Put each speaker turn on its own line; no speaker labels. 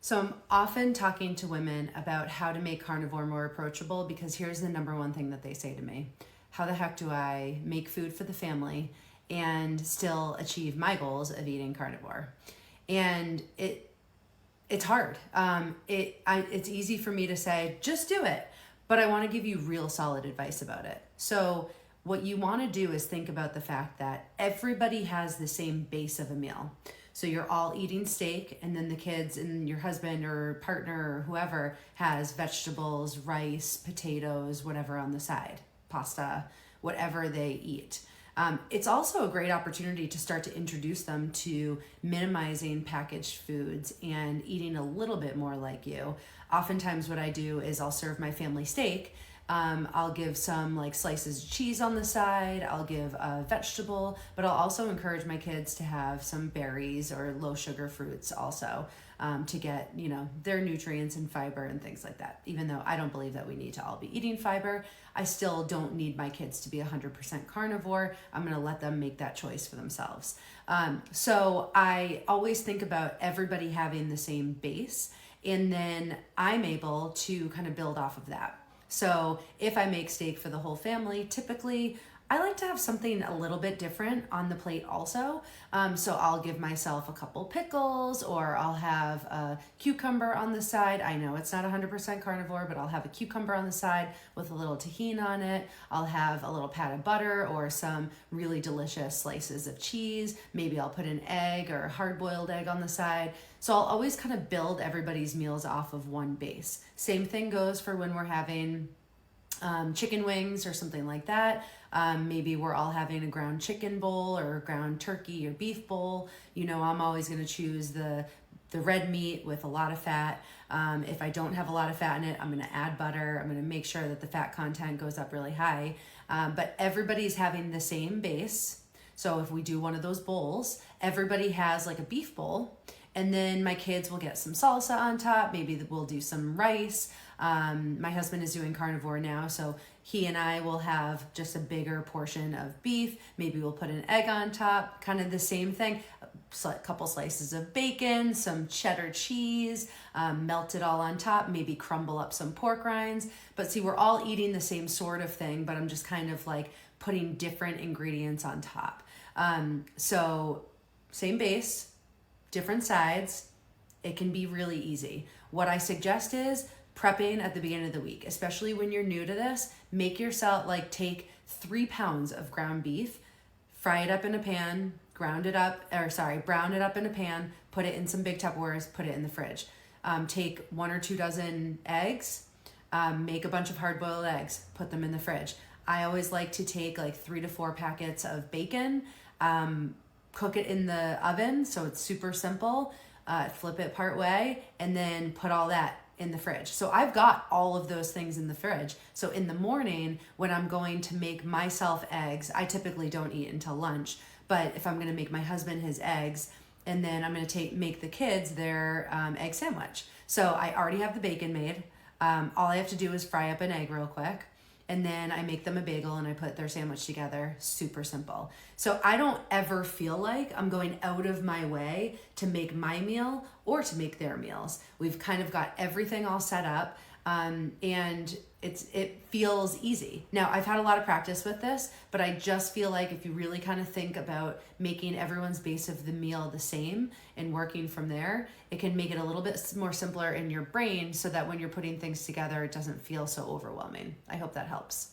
So I'm often talking to women about how to make carnivore more approachable because here's the number one thing that they say to me. How the heck do I make food for the family and still achieve my goals of eating carnivore? And it's hard. It's easy for me to say, just do it. But I want to give you real solid advice about it. So what you want to do is think about the fact that everybody has the same base of a meal. So you're all eating steak, and then the kids and your husband or partner or whoever has vegetables, rice, potatoes, whatever on the side, pasta, whatever they eat. It's also a great opportunity to start to introduce them to minimizing packaged foods and eating a little bit more like you. Oftentimes what I do is I'll serve my family steak. I'll give some like slices of cheese on the side. I'll give a vegetable, but I'll also encourage my kids to have some berries or low sugar fruits also, to get, their nutrients and fiber and things like that. Even though I don't believe that we need to all be eating fiber, I still don't need my kids to be 100% carnivore. I'm going to let them make that choice for themselves. So I always think about everybody having the same base, and then I'm able to kind of build off of that. So if I make steak for the whole family, typically I like to have something a little bit different on the plate also. So I'll give myself a couple pickles, or I'll have a cucumber on the side. I know it's not 100% carnivore, but I'll have a cucumber on the side with a little tahini on it. I'll have a little pat of butter or some really delicious slices of cheese. Maybe I'll put an egg or a hard-boiled egg on the side. So I'll always kind of build everybody's meals off of one base. Same thing goes for when we're having chicken wings or something like that. Maybe we're all having a ground chicken bowl or a ground turkey or beef bowl. I'm always going to choose the red meat with a lot of fat. If I don't have a lot of fat in it, I'm going to add butter. I'm going to make sure that the fat content goes up really high. But everybody's having the same base. So if we do one of those bowls, everybody has like a beef bowl. And then my kids will get some salsa on top. Maybe we'll do some rice. My husband is doing carnivore now, so he and I will have just a bigger portion of beef. Maybe we'll put an egg on top, kind of the same thing. A couple slices of bacon, some cheddar cheese, melt it all on top, maybe crumble up some pork rinds. But see, we're all eating the same sort of thing, but I'm just kind of like putting different ingredients on top. So same base, different sides. It can be really easy. What I suggest is prepping at the beginning of the week, especially when you're new to this. Make yourself take 3 pounds of ground beef, fry it up in a pan, brown it up in a pan, put it in some big Tupperwares, put it in the fridge. Take 1 or 2 dozen eggs, make a bunch of hard-boiled eggs, put them in the fridge. I always like to take 3 to 4 packets of bacon, cook it in the oven so it's super simple, flip it part way, and then put all that in the fridge. So I've got all of those things in the fridge. So in the morning when I'm going to make myself eggs, I typically don't eat until lunch, but if I'm going to make my husband his eggs, and then I'm going to make the kids their egg sandwich. So I already have the bacon made. All I have to do is fry up an egg real quick, and then I make them a bagel and I put their sandwich together. Super simple. So I don't ever feel like I'm going out of my way to make my meal or to make their meals. We've kind of got everything all set up, and it feels easy. Now, I've had a lot of practice with this, but I just feel like if you really kind of think about making everyone's base of the meal the same and working from there, it can make it a little bit more simpler in your brain so that when you're putting things together, it doesn't feel so overwhelming. I hope that helps.